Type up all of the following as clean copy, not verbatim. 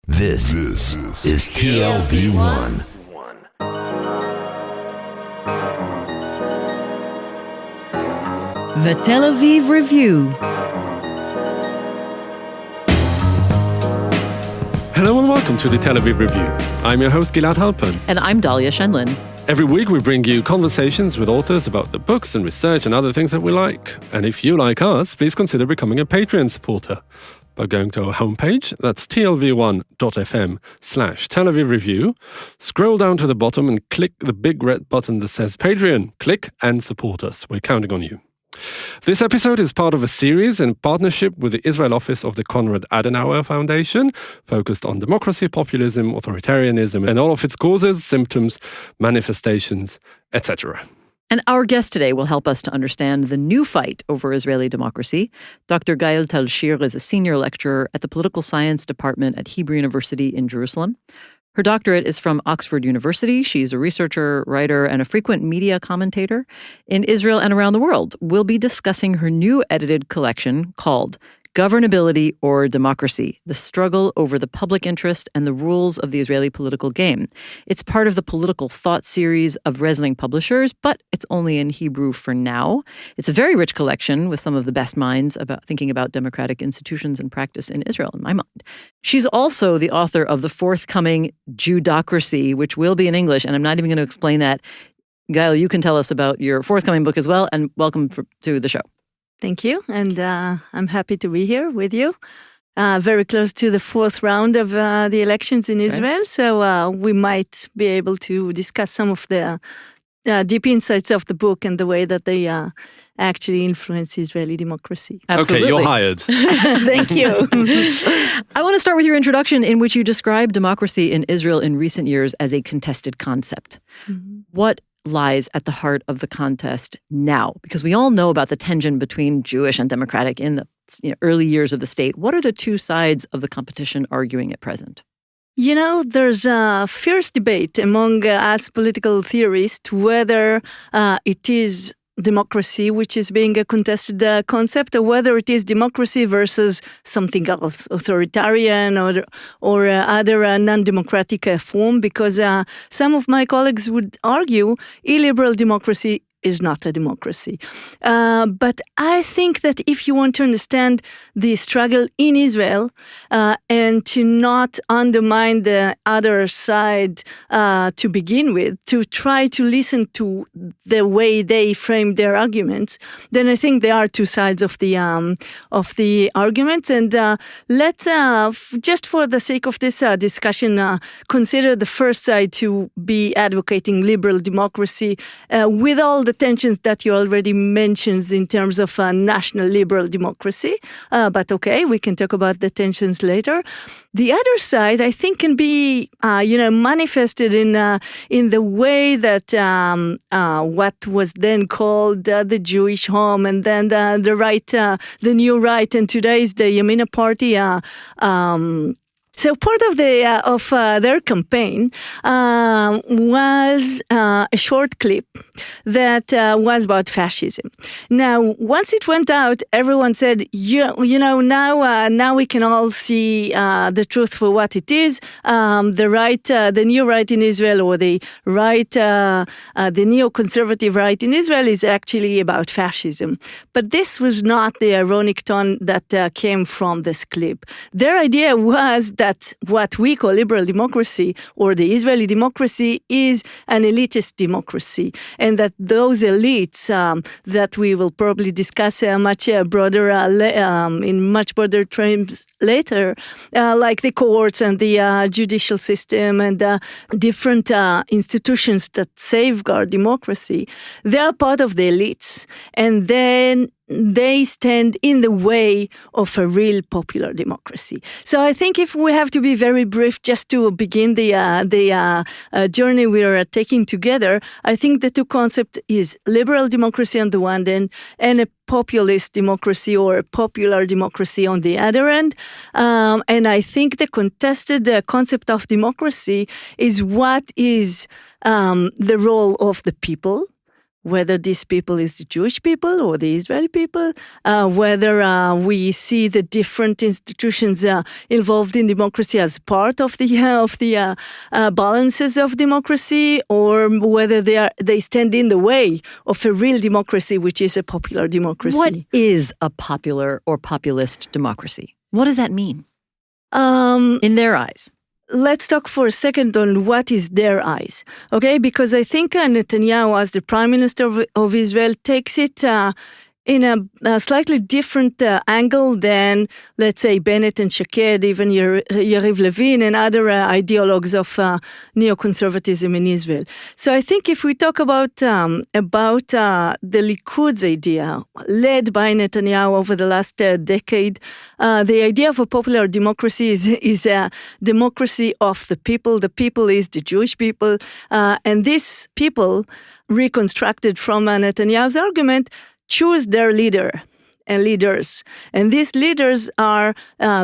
This is TLV1. The Tel Aviv Review. Hello and welcome to the Tel Aviv Review. I'm your host Gayil Talshir. And I'm Dahlia Shenlin. Every week we bring you conversations with authors about the books and research and other things that we like. And if you like us, please consider becoming a Patreon supporter by going to our homepage. That's tlv1.fm/Tel Aviv Review. Scroll down to the bottom and click the big red button that says Patreon. Click and support us. We're counting on you. This episode is part of a series in partnership with the Israel office of the Konrad Adenauer Foundation, focused on democracy, populism, authoritarianism, and all of its causes, symptoms, manifestations, etc. And our guest today will help us to understand the new fight over Israeli democracy. Dr. Gayil Talshir is a senior lecturer at the Political Science Department at Hebrew University in Jerusalem. Her doctorate is from Oxford University. She's a researcher, writer, and a frequent media commentator in Israel and around the world. We'll be discussing her new edited collection called Governability or Democracy, the struggle over the public interest and the rules of the Israeli political game. It's part of the Political Thought series of Resling Publishers, but it's only in Hebrew for now. It's a very rich collection with some of the best minds about thinking about democratic institutions and practice in Israel, in my mind. She's also the author of the forthcoming Judocracy, which will be in English, and I'm not even going to explain that. Gayil, you can tell us about your forthcoming book as well, and welcome to the show. Thank you, and I'm happy to be here with you. Very close to the fourth round of the elections in Israel, so we might be able to discuss some of the deep insights of the book and the way that they actually influence Israeli democracy. Absolutely. Okay, you're hired. Thank you. I want to start with your introduction in which you describe democracy in Israel in recent years as a contested concept. Mm-hmm. What lies at the heart of the contest now? Because we all know about the tension between Jewish and democratic in the early years of the state. What are the two sides of the competition arguing at present? You know, there's a fierce debate among us political theorists whether it is democracy, which is being a contested concept, or whether it is democracy versus something else, authoritarian or other non-democratic form, because some of my colleagues would argue illiberal democracy is not a democracy. But I think that if you want to understand the struggle in Israel and to not undermine the other side to begin with, to try to listen to the way they frame their arguments, then I think there are two sides of the arguments. And let's, just for the sake of this discussion, consider the first side to be advocating liberal democracy with all the tensions that you already mentioned in terms of national liberal democracy. But okay, we can talk about the tensions later. The other side, I think, can be, manifested in the way that what was then called the Jewish home, and then the right, the new right, and today is the Yamina Party. So part of their campaign was a short clip that was about fascism. Now, once it went out, everyone said, now we can all see the truth for what it is. The right, the new right in Israel, or the right, the neoconservative right in Israel, is actually about fascism. But this was not the ironic tone that came from this clip. Their idea was that what we call liberal democracy, or the Israeli democracy, is an elitist democracy, and that those elites that we will probably discuss much broader in much broader terms later, like the courts and the judicial system and different institutions that safeguard democracy, they are part of the elites, and then they stand in the way of a real popular democracy. So I think if we have to be very brief, just to begin the journey we are taking together, I think the two concepts is liberal democracy on the one end and a populist democracy or a popular democracy on the other end. And I think the contested concept of democracy is what is the role of the people, whether these people is the Jewish people or the Israeli people, whether we see the different institutions involved in democracy as part of the balances of democracy, or whether they stand in the way of a real democracy, which is a popular democracy. What is a popular or populist democracy? What does that mean in their eyes? Let's talk for a second on what is their eyes, okay? Because I think Netanyahu, as the Prime Minister of Israel, takes it in a slightly different angle than, let's say, Bennett and Shaked, even Yariv Levin and other ideologues of neoconservatism in Israel. So I think if we talk about the Likud's idea, led by Netanyahu over the last decade, the idea of a popular democracy is a democracy of the people. The people is the Jewish people. And these people, reconstructed from Netanyahu's argument, choose their leader and leaders. And these leaders are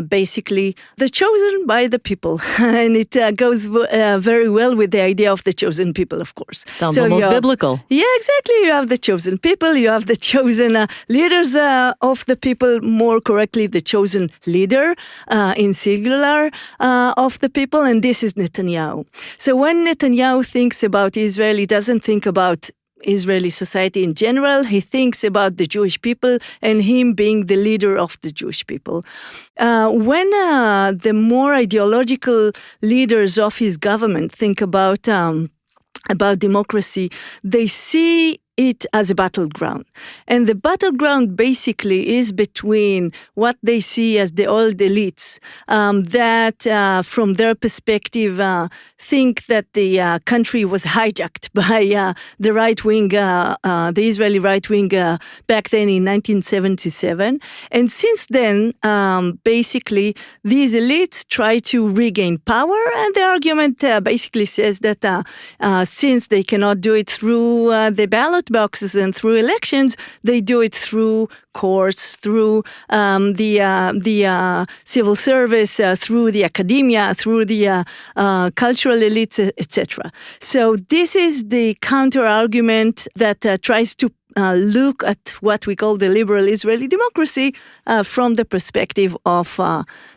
basically the chosen by the people. And it goes very well with the idea of the chosen people, of course. Sounds almost biblical. Yeah, exactly. You have the chosen people, you have the chosen leaders of the people, more correctly, the chosen leader in singular of the people. And this is Netanyahu. So when Netanyahu thinks about Israel, he doesn't think about Israeli society in general. He thinks about the Jewish people and him being the leader of the Jewish people. When the more ideological leaders of his government think about democracy, they see it as a battleground. And the battleground basically is between what they see as the old elites that, from their perspective, think that the country was hijacked by the right-wing, the Israeli right-wing back then in 1977. And since then, basically, these elites try to regain power, and the argument basically says that since they cannot do it through the ballot boxes and through elections, they do it through courts, through the civil service, through the academia, through the cultural elites, etc. So this is the counter-argument that tries to look at what we call the liberal Israeli democracy from the perspective of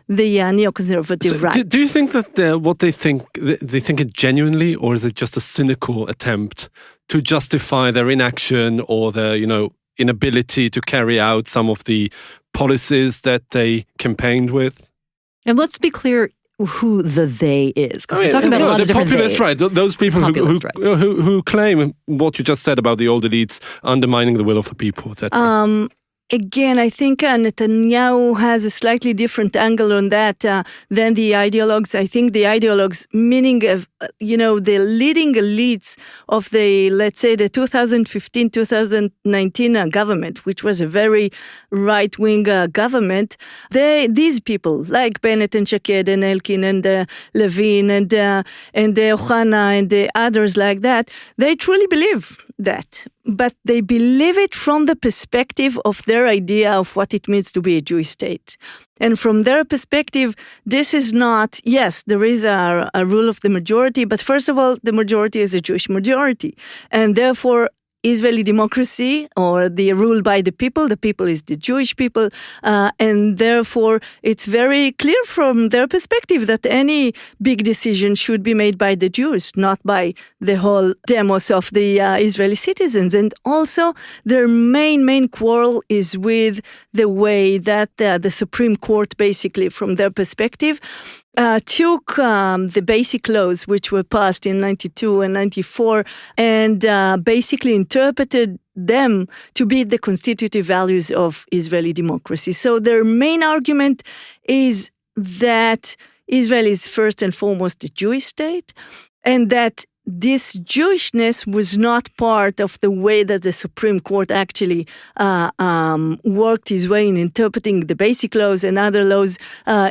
the neoconservative right. Do you think that what they think it genuinely, or is it just a cynical attempt to justify their inaction or their, inability to carry out some of the policies that they campaigned with? And let's be clear who the they is, because we're talking about a lot of different populist, right? Those people who claim what you just said about the old elites undermining the will of the people, etc. Again, I think Netanyahu has a slightly different angle on that than the ideologues. I think the ideologues, meaning, the leading elites of the, let's say, the 2015-2019 government, which was a very right-wing government, these people, like Bennett and Shaked and Elkin and Levin and Ohana and the others like that, they truly believe that. But they believe it from the perspective of their idea of what it means to be a Jewish state. And from their perspective, this is not, yes, there is a rule of the majority, but first of all, the majority is a Jewish majority. And therefore, Israeli democracy, or the rule by the people is the Jewish people, and therefore it's very clear from their perspective that any big decision should be made by the Jews, not by the whole demos of the Israeli citizens. And also their main quarrel is with the way that the Supreme Court, basically from their perspective, took the basic laws which were passed in 92 and 94 and basically interpreted them to be the constitutive values of Israeli democracy. So their main argument is that Israel is first and foremost a Jewish state, and that this Jewishness was not part of the way that the Supreme Court actually worked his way in interpreting the basic laws and other laws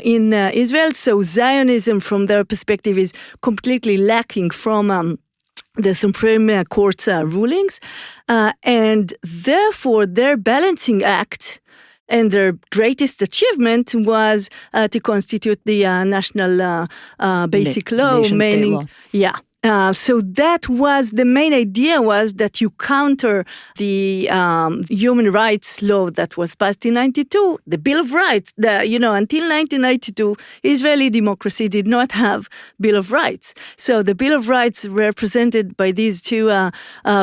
in Israel. So Zionism, from their perspective, is completely lacking from the Supreme Court's rulings. And therefore, their balancing act and their greatest achievement was to constitute the national basic law, nation-state law. Yeah. So that was the main idea, was that you counter the human rights law that was passed in 92, the Bill of Rights. Until 1992, Israeli democracy did not have Bill of Rights. So the Bill of Rights represented by these two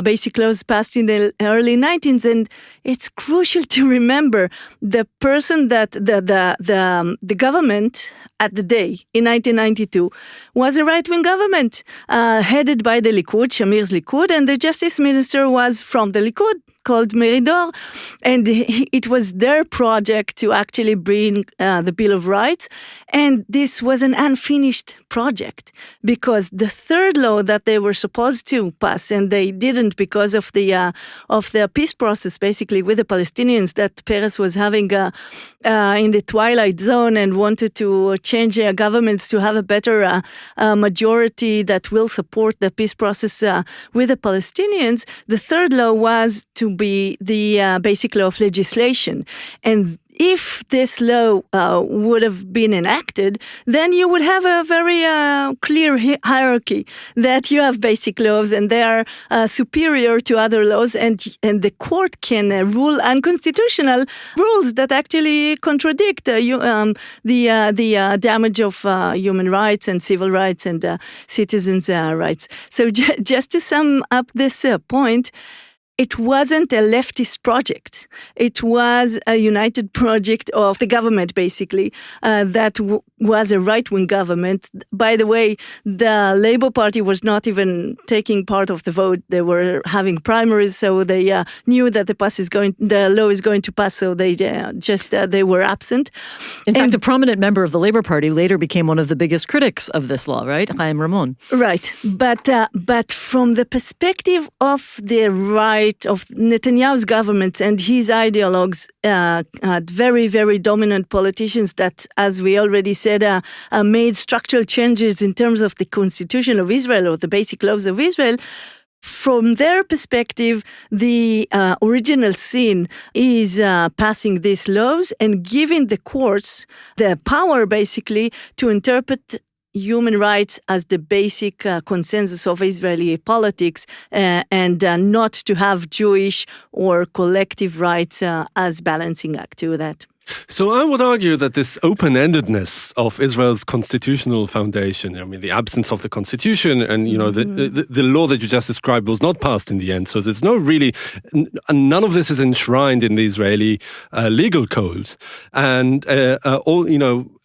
basic laws passed in the early 19th, and it's crucial to remember the person that the government at the day in 1992 was a right-wing government headed by the Likud, Shamir's Likud, and the justice minister was from the Likud, called Meridor, and it was their project to actually bring the Bill of Rights, and this was an unfinished project because the third law that they were supposed to pass, and they didn't because of the peace process, basically with the Palestinians that Peres was having in the twilight zone and wanted to change governments to have a better majority that will support the peace process with the Palestinians. The third law was to be the basic law of legislation. And if this law would have been enacted, then you would have a very clear hierarchy that you have basic laws and they are superior to other laws, and the court can rule unconstitutional rules that actually contradict the damage of human rights and civil rights and citizens' rights. So just to sum up this point, it wasn't a leftist project. It was a united project of the government, basically, that was a right-wing government. By the way, the Labour Party was not even taking part of the vote. They were having primaries, so they knew that the law is going to pass, so they were absent. In fact, a prominent member of the Labour Party later became one of the biggest critics of this law, right? Chaim Ramon. Right. But from the perspective of the right of Netanyahu's government and his ideologues, very, very dominant politicians that, as we already said, made structural changes in terms of the constitution of Israel or the basic laws of Israel. From their perspective, the original sin is passing these laws and giving the courts the power, basically, to interpret human rights as the basic consensus of Israeli politics and not to have Jewish or collective rights as balancing act to that. So I would argue that this open-endedness of Israel's constitutional foundation, I mean, the absence of the constitution and, the law that you just described was not passed in the end. So there's none of this is enshrined in the Israeli legal code. And,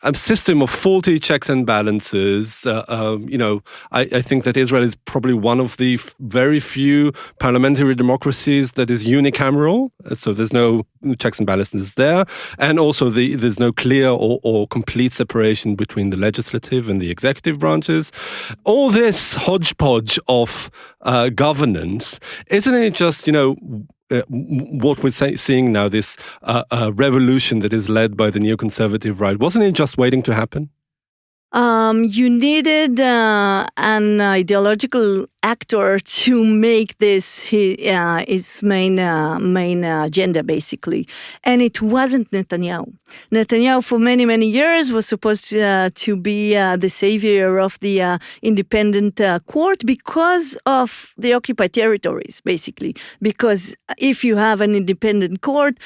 a system of faulty checks and balances. I think that Israel is probably one of the very few parliamentary democracies that is unicameral. So there's no checks and balances there. And also there's no clear or complete separation between the legislative and the executive branches. All this hodgepodge of governance, isn't it just, what we're seeing now, this revolution that is led by the neoconservative right, wasn't it just waiting to happen? You needed an ideological actor to make this his main agenda, basically. And it wasn't Netanyahu. Netanyahu, for many, many years, was supposed to be the savior of the independent court because of the occupied territories, basically. Because if you have an independent court,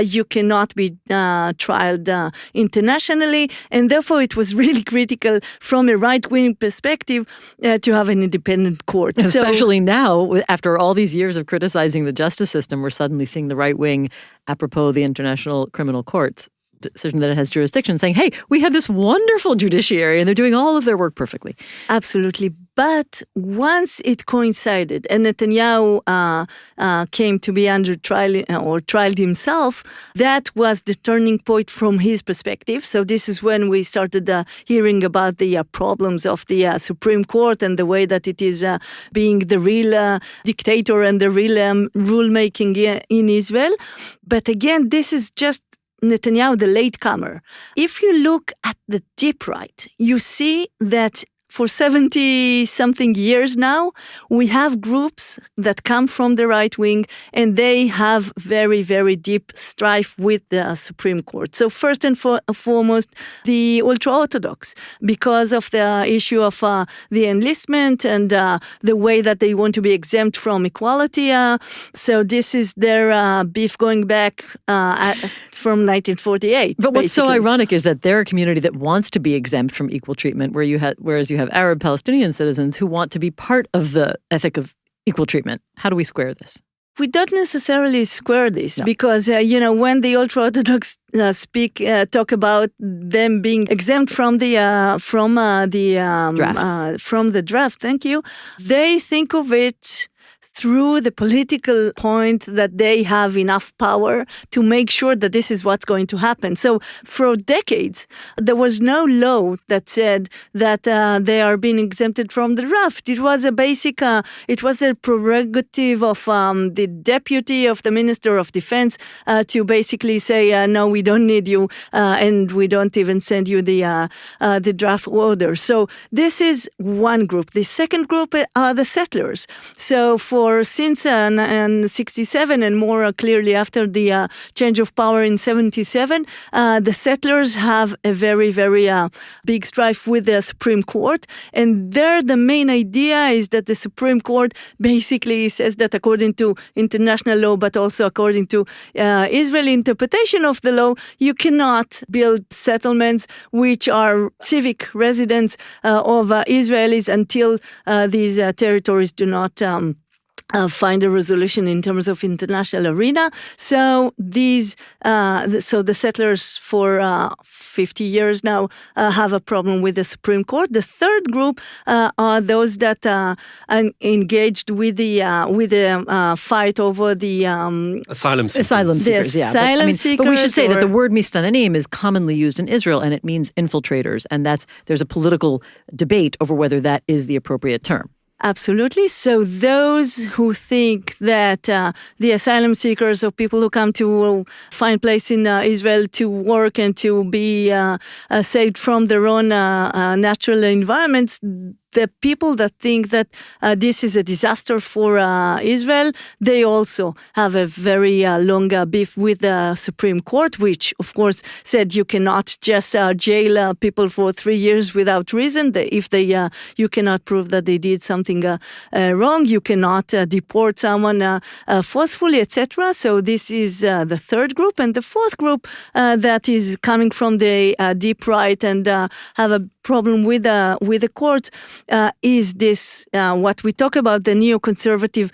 you cannot be trialed internationally. And therefore, it was really critical from a right-wing perspective to have an independent court. Especially now, after all these years of criticizing the justice system, we're suddenly seeing the right wing, apropos the International Criminal Court's decision that it has jurisdiction, saying, hey, we have this wonderful judiciary and they're doing all of their work perfectly. Absolutely. But once it coincided and Netanyahu came to be under trial or trialed himself, that was the turning point from his perspective. So this is when we started hearing about the problems of the Supreme Court and the way that it is being the real dictator and the real rulemaking in Israel. But again, this is just Netanyahu, the latecomer. If you look at the deep right, you see that for 70-something years now, we have groups that come from the right wing, and they have very, very deep strife with the Supreme Court. So first and foremost, the ultra-Orthodox, because of the issue of the enlistment and the way that they want to be exempt from equality. So this is their beef going back from 1948. But what's so basically. ironic is that they're a community that wants to be exempt from equal treatment, whereas you have Arab Palestinian citizens who want to be part of the ethic of equal treatment. How do we square this? We don't necessarily square this No. because, when the ultra-Orthodox talk about them being exempt from the draft, thank you, they think of it through the political point that they have enough power to make sure that this is what's going to happen. So for decades, there was no law that said that they are being exempted from the draft. It was a basic, it was a prerogative of the deputy of the Minister of Defense to basically say, no, we don't need you, and we don't even send you the draft order. So this is one group. The second group are the settlers. So since 67 and more clearly after the change of power in 77, the settlers have a very, very big strife with the Supreme Court. And there the main idea is that the Supreme Court basically says that according to international law, but also according to Israeli interpretation of the law, you cannot build settlements which are civic residents of Israelis until these territories do not find a resolution in terms of international arena. So the settlers for 50 years now have a problem with the Supreme Court. The third group are those that are engaged with the fight over the Asylum seekers. Asylum seekers, yeah. But we should say that the word mistanenim is commonly used in Israel, and it means infiltrators, and there's a political debate over whether that is the appropriate term. Absolutely. So those who think that the asylum seekers or people who come to find place in Israel to work and to be saved from their own natural environments, the people that think that this is a disaster for Israel, they also have a very long beef with the Supreme Court, which, of course, said you cannot just jail people for 3 years without reason. If you cannot prove that they did something wrong, you cannot deport someone forcefully, etc. So this is the third group. And the fourth group that is coming from the deep right and have a problem with the court is this, what we talk about, the neoconservative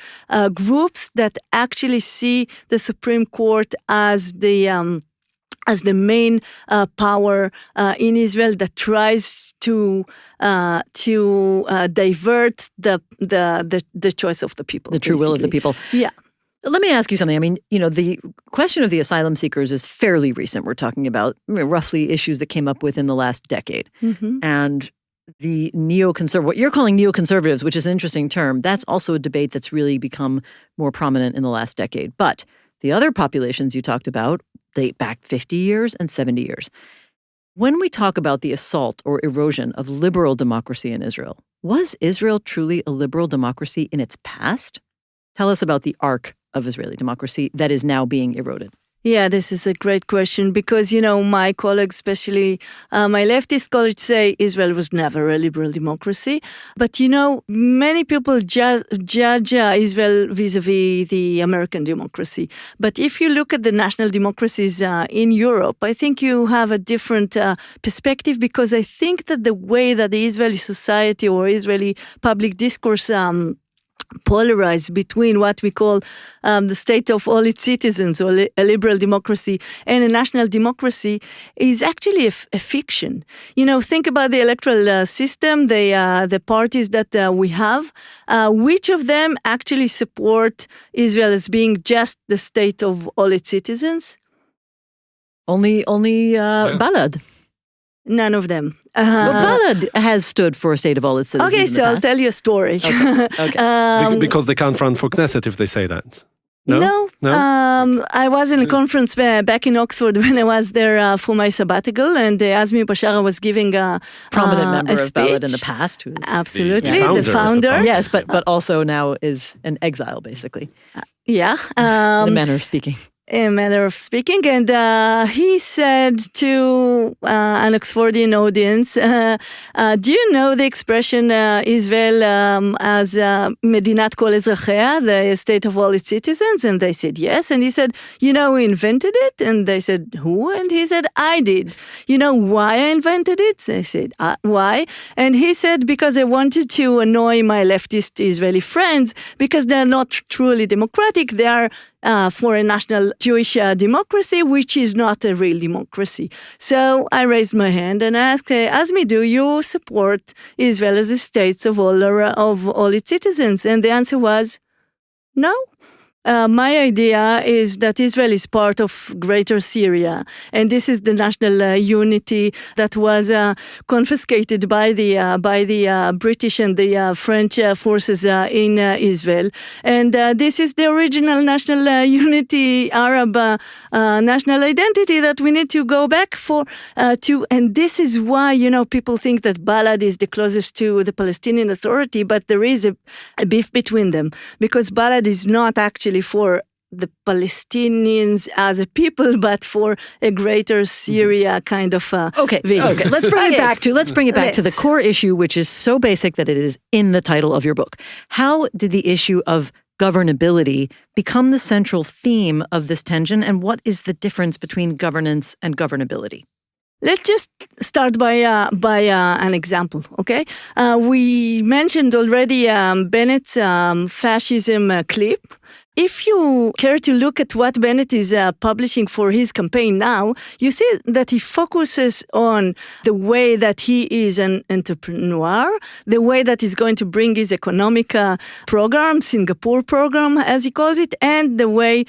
groups that actually see the Supreme Court as the main power in Israel that tries to divert the choice of the people. The true will of the people. Yeah. Let me ask you something. I mean, the question of the asylum seekers is fairly recent. We're talking about roughly issues that came up within the last decade. Mm-hmm. And the what you're calling neoconservatives, which is an interesting term, that's also a debate that's really become more prominent in the last decade. But the other populations you talked about date back 50 years and 70 years. When we talk about the assault or erosion of liberal democracy in Israel, was Israel truly a liberal democracy in its past? Tell us about the arc of Israeli democracy that is now being eroded. Yeah, this is a great question because, my colleagues, especially my leftist colleagues, say Israel was never a liberal democracy. But, many people judge Israel vis-a-vis the American democracy. But if you look at the national democracies in Europe, I think you have a different perspective because I think that the way that the Israeli society or Israeli public discourse polarized between what we call the state of all its citizens or a liberal democracy and a national democracy is actually a fiction. Think about the electoral system, the parties that we have. Which of them actually support Israel as being just the state of all its citizens? Only Balad. None of them. Balad has stood for a state of all its citizens. Okay, so I'll tell you a story. Okay. Because they can't run for Knesset if they say that. No? I was in a conference back in Oxford when I was there for my sabbatical, and Azmi Bashara was giving a Prominent member a of Ballad in the speech. past, who is Absolutely, The the founder of the founder. party. yes, but also now is an exile, basically, Yeah. in a manner of speaking. A manner of speaking, and he said to an Oxfordian audience, do you know the expression Israel as Medinat Kol Ezrachea, the state of all its citizens? And they said yes. And he said, you know who invented it? And they said, who? And he said, I did. You know why I invented it? They said, why? And he said, because I wanted to annoy my leftist Israeli friends, because they're not truly democratic. They are for a national Jewish democracy, which is not a real democracy. So I raised my hand and asked, Azmi, do you support Israel as a state of all its citizens? And the answer was, no. My idea is that Israel is part of Greater Syria, and this is the national unity that was confiscated by the British and the French forces in Israel. And this is the original national unity, Arab national identity that we need to go back to. And this is why, people think that Balad is the closest to the Palestinian Authority, but there is a beef between them, because Balad is not actually for the Palestinians as a people, but for a greater Syria kind of Okay. vision. Let's bring it back to the core issue, which is so basic that it is in the title of your book. How did the issue of governability become the central theme of this tension, and what is the difference between governance and governability? Let's just start by an example, okay? We mentioned already Bennett's fascism clip. If you care to look at what Bennett is publishing for his campaign now, you see that he focuses on the way that he is an entrepreneur, the way that he's going to bring his economic program, Singapore program, as he calls it, and the way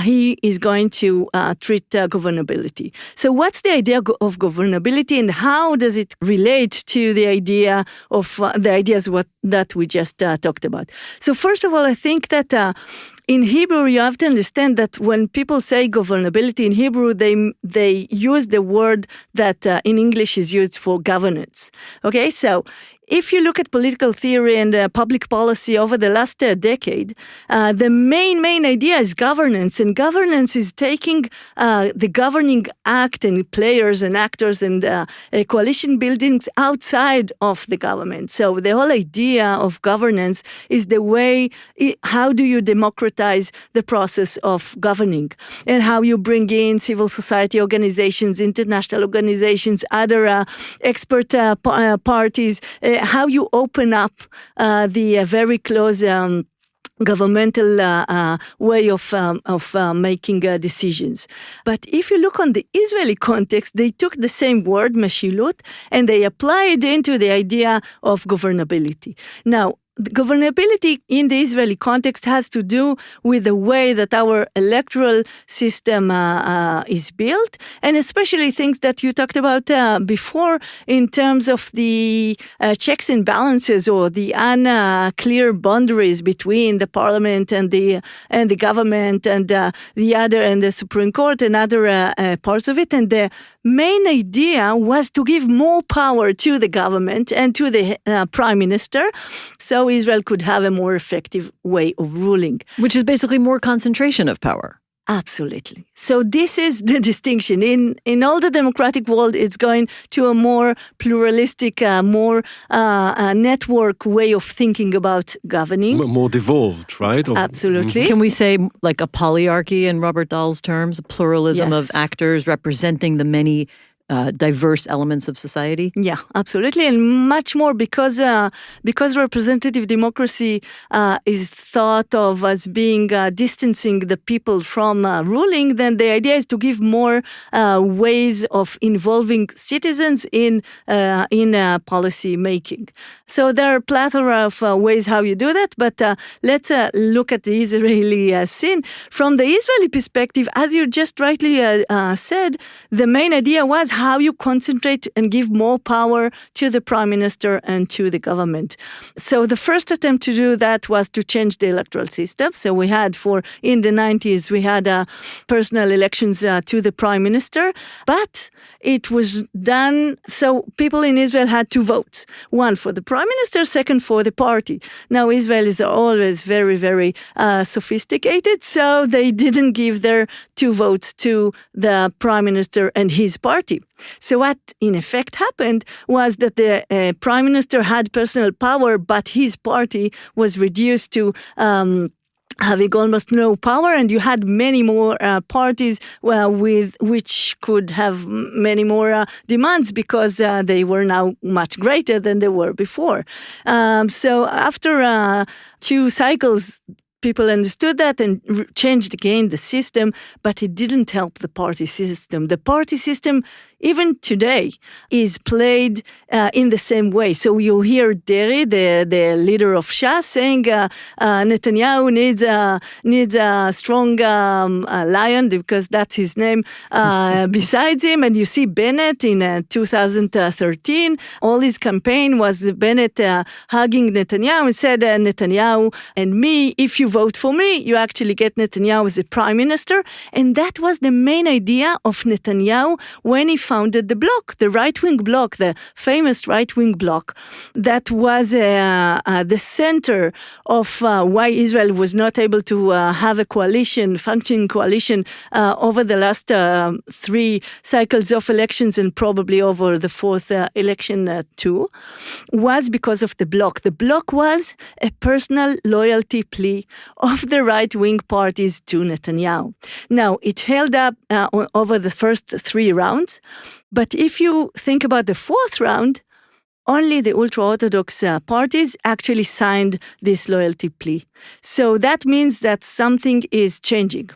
he is going to treat governability. So what's the idea of governability, and how does it relate to the idea of the ideas that we just talked about? So first of all, I think that in Hebrew, you have to understand that when people say governability in Hebrew, they use the word that in English is used for governance. Okay, so if you look at political theory and public policy over the last decade, the main idea is governance, and governance is taking the governing act and players and actors and coalition buildings outside of the government. So the whole idea of governance is the way, how do you democratize the process of governing, and how you bring in civil society organizations, international organizations, other expert parties, how you open up the very close governmental way of making decisions. But if you look on the Israeli context, they took the same word, meshilut, and they applied it into the idea of governability. Now, the governability in the Israeli context has to do with the way that our electoral system is built, and especially things that you talked about before in terms of the checks and balances, or the unclear boundaries between the parliament and the government and the Supreme Court and other parts of it. And the main idea was to give more power to the government and to the prime minister, so Israel could have a more effective way of ruling. Which is basically more concentration of power. Absolutely. So this is the distinction. In all the democratic world, it's going to a more pluralistic, more network way of thinking about governing. More devolved, right? Absolutely. Can we say like a polyarchy in Robert Dahl's terms, a pluralism Yes. of actors representing the many diverse elements of society? Yeah, absolutely, and much more because representative democracy is thought of as being distancing the people from ruling. Then the idea is to give more ways of involving citizens in policy making. So there are a plethora of ways how you do that. But let's look at the Israeli scene from the Israeli perspective. As you just rightly said, the main idea was how you concentrate and give more power to the prime minister and to the government. So the first attempt to do that was to change the electoral system. So we had in the 90s, we had personal elections to the prime minister, but it was done, so people in Israel had two votes, one for the prime minister, second for the party. Now, Israelis are always very, very sophisticated, so they didn't give their two votes to the prime minister and his party. So what in effect happened was that the prime minister had personal power, but his party was reduced to having almost no power, and you had many more parties with which could have many more demands because they were now much greater than they were before. So after two cycles, people understood that and changed again the system, but it didn't help the party system. The party system, even today, is played in the same way. So you hear Deri, the leader of Shas, saying Netanyahu needs a strong lion, because that's his name, besides him. And you see Bennett in 2013, all his campaign was Bennett hugging Netanyahu and said, Netanyahu and me, if you vote for me, you actually get Netanyahu as a prime minister. And that was the main idea of Netanyahu when he founded the bloc, the right-wing bloc, the famous right-wing bloc. That was the center of why Israel was not able to have a coalition, functioning coalition, over the last three cycles of elections and probably over the fourth election too, was because of the bloc. The bloc was a personal loyalty plea of the right-wing parties to Netanyahu. Now, it held up over the first three rounds, but if you think about the fourth round, only the ultra-Orthodox parties actually signed this loyalty plea. So that means that something is changing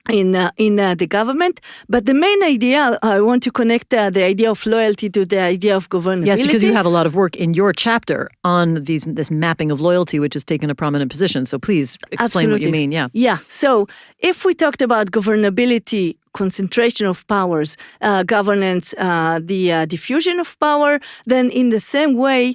in the government. But the main idea, I want to connect the idea of loyalty to the idea of governability. Yes, because you have a lot of work in your chapter on this mapping of loyalty, which has taken a prominent position. So please explain what you mean. Yeah. Yeah. So if we talked about governability, concentration of powers, governance, the diffusion of power, then in the same way,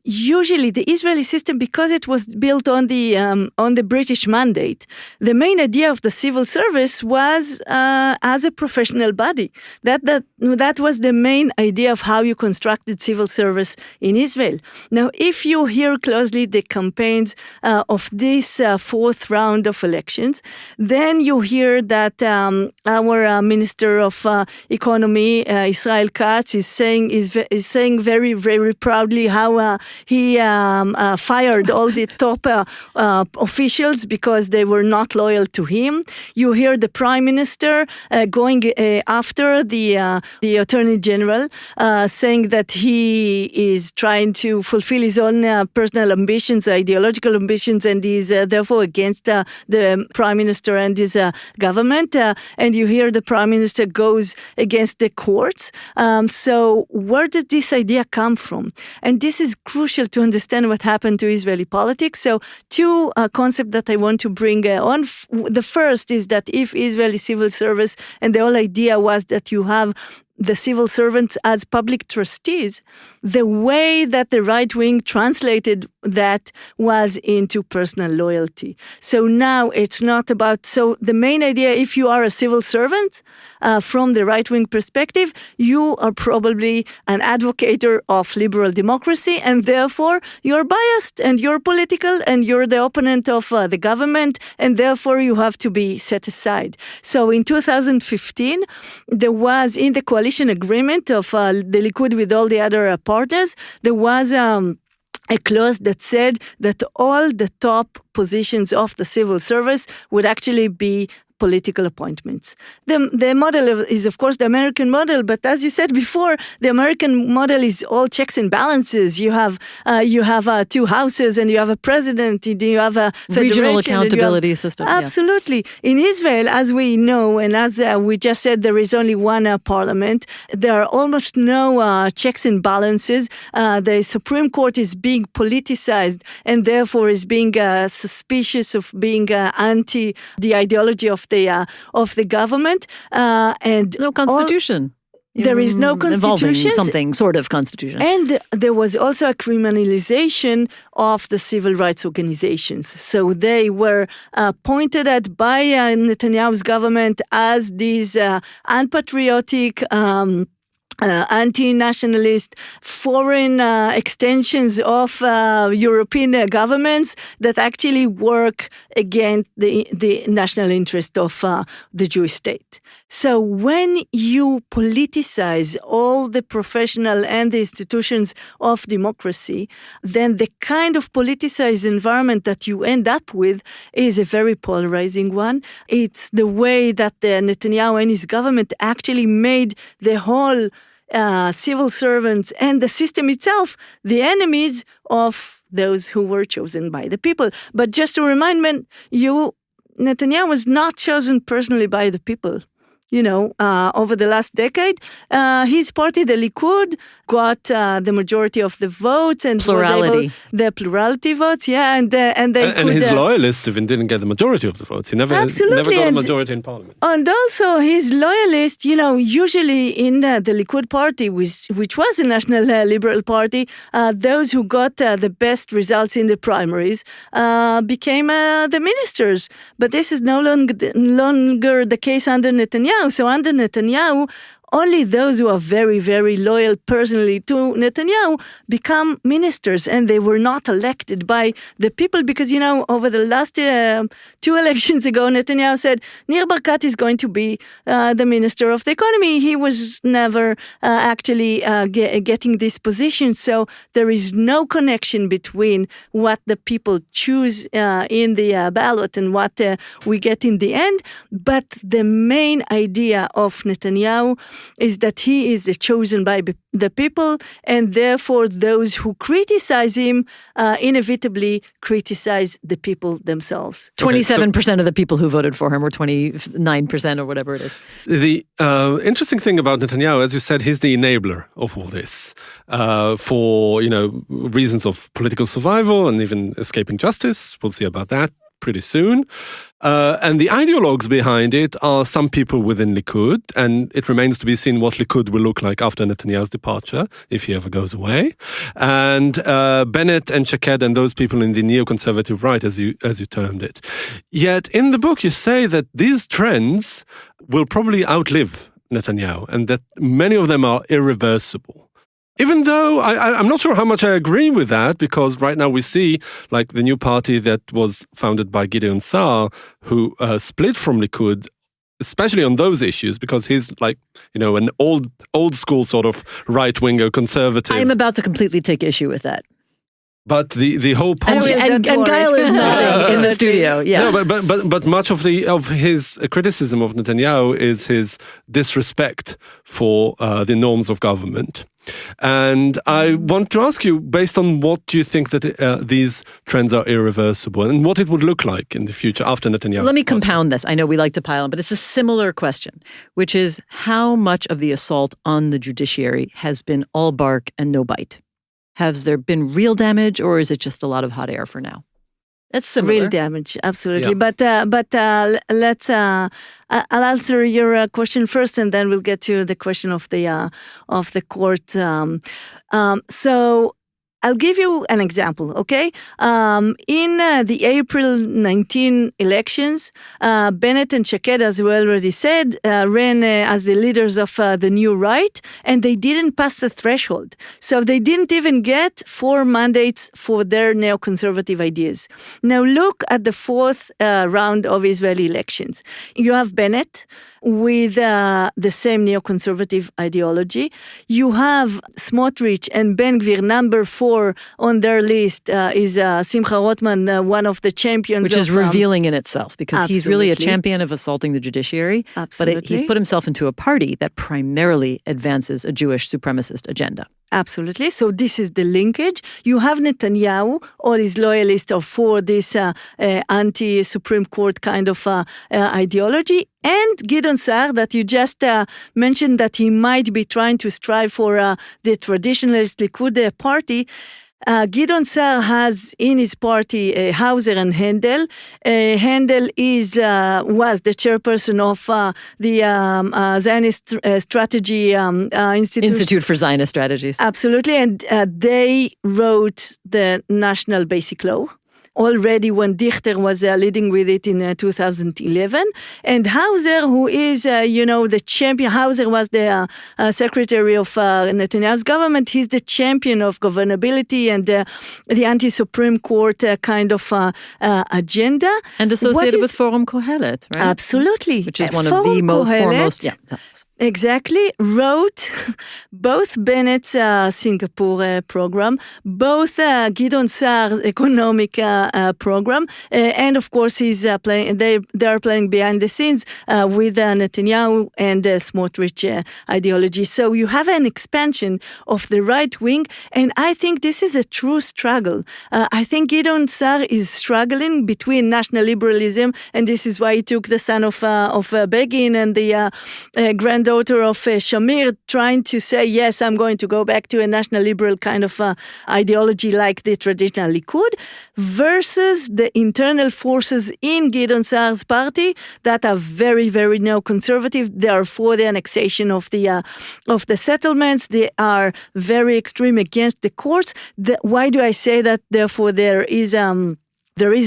usually the Israeli system, because it was built on the British mandate, the main idea of the civil service was as a professional body. That was the main idea of how you constructed civil service in Israel. Now, if you hear closely the campaigns of this fourth round of elections, then you hear that our Minister of Economy, Israel Katz, is saying very, very proudly how he fired all the top officials because they were not loyal to him. You hear the Prime Minister going after the Attorney General, saying that he is trying to fulfill his own personal ambitions, ideological ambitions, and is therefore against the Prime Minister and his government. And you hear the Prime Minister goes against the courts. So where did this idea come from? And this is crucial to understand what happened to Israeli politics. So two concepts that I want to bring on. The first is that if Israeli civil service, and the whole idea was that you have the civil servants as public trustees, the way that the right wing translated that was into personal loyalty. So now it's not about, so the main idea, if you are a civil servant, from the right wing perspective, you are probably an advocator of liberal democracy, and therefore you're biased and you're political and you're the opponent of the government, and therefore you have to be set aside. So in 2015, there was in the coalition agreement of the Likud with all the other partners, there was a clause that said that all the top positions of the civil service would actually be political appointments. The model is, of course, the American model, but as you said before, the American model is all checks and balances. You have two houses, and you have a president, you have a federation, regional accountability system. Absolutely. Yeah. In Israel, as we know, and as we just said, there is only one parliament. There are almost no checks and balances. The Supreme Court is being politicized, and therefore is being suspicious of being anti the ideology of the government, and no constitution. There is no involving constitution. something sort of constitution. And there was also a criminalization of the civil rights organizations. So they were pointed at by Netanyahu's government as these unpatriotic, anti-nationalist foreign extensions of European governments that actually work against the national interest of the Jewish state. So when you politicize all the professional and the institutions of democracy, then the kind of politicized environment that you end up with is a very polarizing one. It's the way that Netanyahu and his government actually made the whole civil servants and the system itself the enemies of those who were chosen by the people. But just to remind you, Netanyahu was not chosen personally by the people. Over the last decade, his party, the Likud, got the majority of the votes and plurality. The plurality votes, and his loyalists even didn't get the majority of the votes. He never got a majority in parliament. And also his loyalists, usually in the Likud party, which was a national liberal party, those who got the best results in the primaries became the ministers. But this is no longer the case under Netanyahu. So under Netanyahu, only those who are very, very loyal personally to Netanyahu become ministers, and they were not elected by the people because, over the last 2 elections ago, Netanyahu said Nir Barkat is going to be the minister of the economy. He was never actually getting this position. So there is no connection between what the people choose in the ballot and what we get in the end. But the main idea of Netanyahu is that he is chosen by the people, and therefore those who criticize him inevitably criticize the people themselves. 27% of the people who voted for him, or 29% or whatever it is. The interesting thing about Netanyahu, as you said, he's the enabler of all this for reasons of political survival and even escaping justice. We'll see about that pretty soon. And the ideologues behind it are some people within Likud, and it remains to be seen what Likud will look like after Netanyahu's departure, if he ever goes away. And Bennett and Shaked and those people in the neoconservative right, as you termed it. Yet in the book you say that these trends will probably outlive Netanyahu, and that many of them are irreversible. Even though I'm not sure how much I agree with that, because right now we see like the new party that was founded by Gideon Sa'ar, who split from Likud, especially on those issues, because he's like, an old school sort of right-winger conservative. I'm about to completely take issue with that. But the whole point, and Gayil is nodding in the studio. Yeah, no, but much of his criticism of Netanyahu is his disrespect for the norms of government. And I want to ask you, based on what do you think that these trends are irreversible, and what it would look like in the future after Netanyahu? Let me compound this. I know we like to pile on, but it's a similar question, which is how much of the assault on the judiciary has been all bark and no bite? Has there been real damage, or is it just a lot of hot air for now? That's similar. Real damage, absolutely. Yeah. But let's. I'll answer your question first, and then we'll get to the question of the court. So I'll give you an example, okay? In the April 19 elections, Bennett and Shaked, as we already said, ran as the leaders of the new right, and they didn't pass the threshold. So they didn't even get 4 mandates for their neoconservative ideas. Now look at the 4th round of Israeli elections. You have Bennett with the same neoconservative ideology. You have Smotrich and Ben Gvir, number 4 on their list is Simcha Rotman, one of the champions. Which is revealing in itself, because absolutely. He's really a champion of assaulting the judiciary. Absolutely. But he's put himself into a party that primarily advances a Jewish supremacist agenda. Absolutely. So this is the linkage. You have Netanyahu, all his loyalists are for this anti-Supreme Court kind of ideology, and Gideon Sa'ar that you just mentioned that he might be trying to strive for the traditionalist Likud party. Gidon Sa'ar has in his party Hauser and Handel. Handel was the chairperson of the Zionist Strategy Institute for Zionist Strategies. Absolutely, and they wrote the National Basic Law already when Dichter was leading with it in 2011. And Hauser, who is, the champion, Hauser was the secretary of Netanyahu's government. He's the champion of governability and the anti-Supreme Court kind of agenda. And associated with Forum Kohelet, right? Absolutely. Which is one of the foremost. Yeah. Exactly, wrote both Bennett's Singapore program, both Gidon Sa'ar's economic program, and of course he's playing. They are playing behind the scenes with Netanyahu and Smotrich ideology. So you have an expansion of the right wing, and I think this is a true struggle. I think Gidon Sa'ar is struggling between national liberalism, and this is why he took the son of Begin and the granddaughter of Shamir, trying to say, yes, I'm going to go back to a national liberal kind of ideology like the traditional Likud, versus the internal forces in Gidon Sa'ar's party that are very, very neoconservative. They are for the annexation of the settlements. They are very extreme against the courts. Why do I say that? Therefore, there is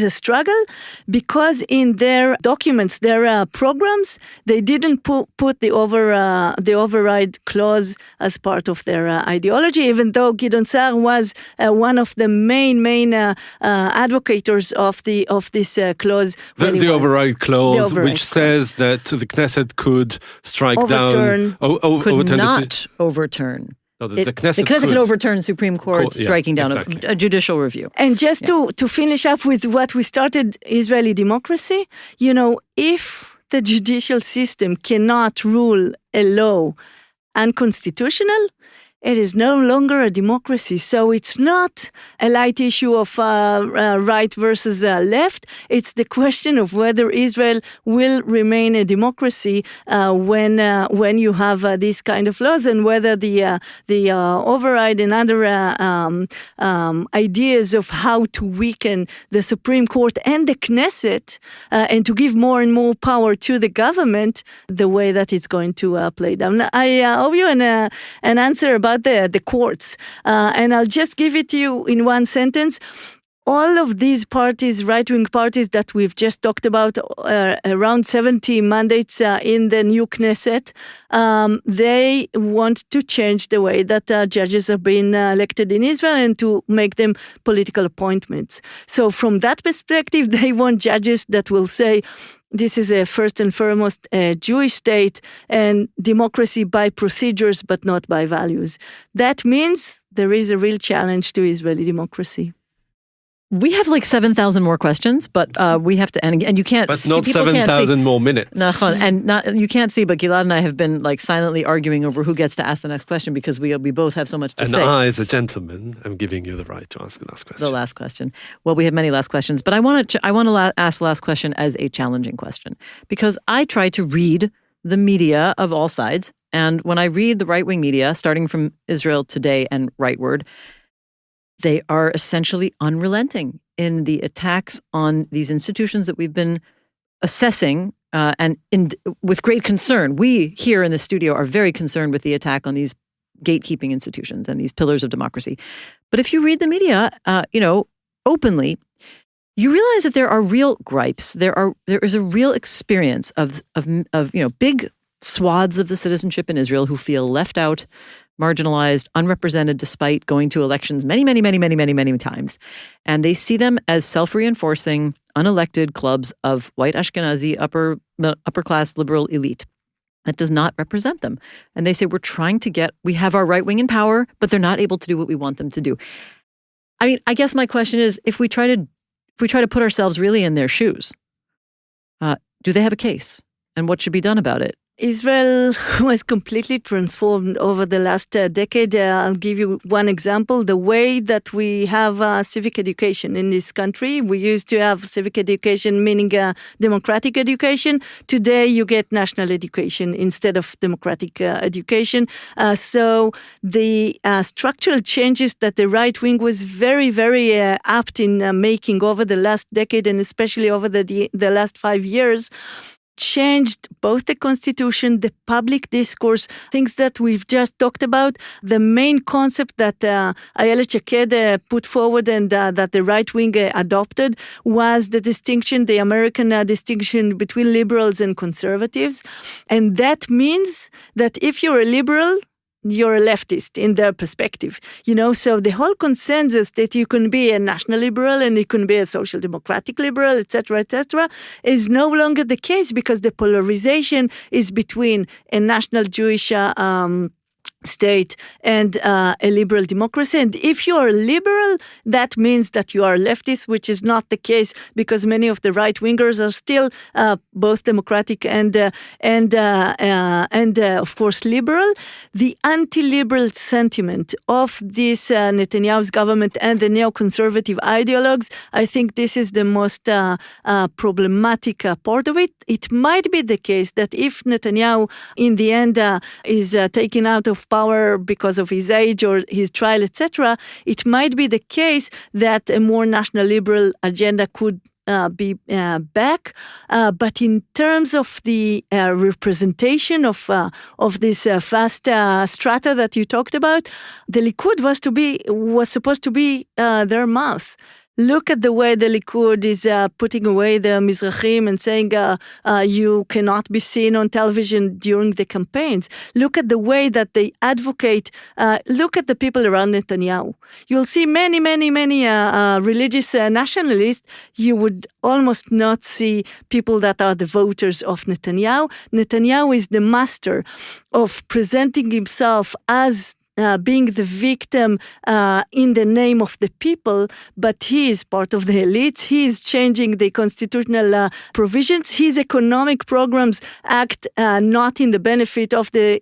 a struggle because in their documents, their programs, they didn't put the override clause as part of their ideology, even though Gidon Sa'ar was one of the main advocates of this clause. The override clause, which says that the Knesset could strike down, could not overturn. No, the Knesset could overturn Supreme Court striking down a judicial review. And just to finish up with what we started, Israeli democracy, if the judicial system cannot rule a law unconstitutional, it is no longer a democracy. So it's not a light issue of right versus left. It's the question of whether Israel will remain a democracy when you have these kind of laws, and whether the override and other ideas of how to weaken the Supreme Court and the Knesset and to give more and more power to the government, the way that it's going to play down. I owe you an answer about the courts. And I'll just give it to you in one sentence. All of these parties, right-wing parties that we've just talked about, around 70 mandates in the new Knesset, they want to change the way that judges are being elected in Israel and to make them political appointments. So from that perspective, they want judges that will say, this is a first and foremost a Jewish state and democracy by procedures, but not by values. That means there is a real challenge to Israeli democracy. We have like 7,000 more questions, but we have to, and you can't see. But not 7,000 more minutes. You can't see, but Gilad and I have been like silently arguing over who gets to ask the next question because we both have so much to say. And I, as a gentleman, am giving you the right to ask the last question. The last question. Well, we have many last questions, but I want to ask the last question as a challenging question because I try to read the media of all sides, and when I read the right-wing media, starting from Israel Today and Rightword, they are essentially unrelenting in the attacks on these institutions that we've been assessing with great concern. We here in the studio are very concerned with the attack on these gatekeeping institutions and these pillars of democracy. But if you read the media, openly, you realize that there are real gripes. There is a real experience of big swaths of the citizenship in Israel who feel left out, marginalized, unrepresented, despite going to elections many, many, many, many, many, many times. And they see them as self-reinforcing, unelected clubs of white Ashkenazi, upper-class liberal elite that does not represent them. And they say, we have our right wing in power, but they're not able to do what we want them to do. I mean, I guess my question is, if we try to put ourselves really in their shoes, do they have a case? And what should be done about it? Israel was completely transformed over the last decade. I'll give you one example. The way that we have civic education in this country. We used to have civic education, meaning democratic education. Today, you get national education instead of democratic education. So the structural changes that the right wing was very, very apt in making over the last decade, and especially over the last 5 years, changed both the constitution, the public discourse, things that we've just talked about. The main concept that Ayelet Shaked put forward and that the right wing adopted was the distinction, the American distinction between liberals and conservatives. And that means that if you're a liberal, you're a leftist in their perspective, so the whole consensus that you can be a national liberal and you can be a social democratic liberal, etc., is no longer the case because the polarization is between a national Jewish state and a liberal democracy. And if you are liberal, that means that you are leftist, which is not the case because many of the right-wingers are still both democratic and of course liberal. The anti-liberal sentiment of this Netanyahu's government and the neoconservative ideologues, I think this is the most problematic part of it. It might be the case that if Netanyahu in the end is taken out of power because of his age or his trial, etc., it might be the case that a more national liberal agenda could be back. But in terms of the representation of this vast strata that you talked about, the Likud was supposed to be their mouth. Look at the way the Likud is putting away the Mizrahim and saying you cannot be seen on television during the campaigns. Look at the way that they advocate. Look at the people around Netanyahu. You'll see many religious nationalists. You would almost not see people that are the voters of Netanyahu. Netanyahu is the master of presenting himself as being the victim in the name of the people, but he is part of the elites. He is changing the constitutional provisions. His economic programs act not in the benefit of the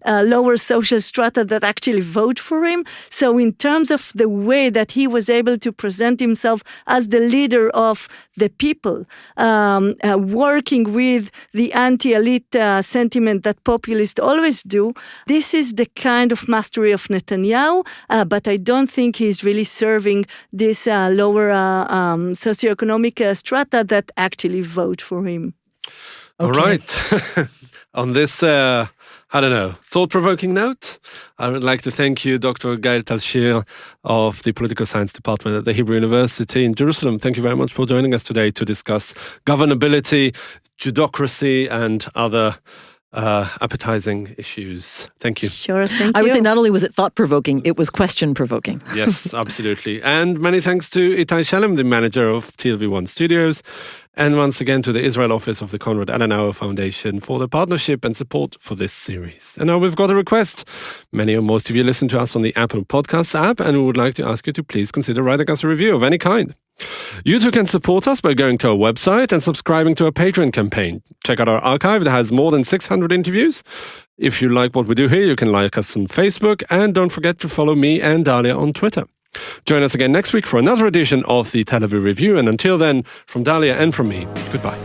lower social strata that actually vote for him. So in terms of the way that he was able to present himself as the leader of the people, working with the anti-elite sentiment that populists always do, this is the kind of mastery of Netanyahu, but I don't think he's really serving this lower socioeconomic strata that actually vote for him. Okay. All right. On this, thought-provoking note, I would like to thank you, Dr. Gayil Talshir of the Political Science Department at the Hebrew University in Jerusalem. Thank you very much for joining us today to discuss governability, judocracy, and other appetizing issues. Thank you. Sure, thank you. I would say not only was it thought-provoking, it was question-provoking. Yes, absolutely. And many thanks to Itai Shalem, the manager of TLV1 Studios, and once again to the Israel office of the Konrad Adenauer Foundation for the partnership and support for this series. And now we've got a request. Many or most of you listen to us on the Apple Podcasts app, and we would like to ask you to please consider writing us a review of any kind. You too can support us by going to our website and subscribing to our Patreon campaign. Check out our archive that has more than 600 interviews. If you like what we do here, you can like us on Facebook, and don't forget to follow me and Dalia on Twitter. Join us again next week for another edition of the Tel Aviv Review, and until then, from Dalia and from me, goodbye.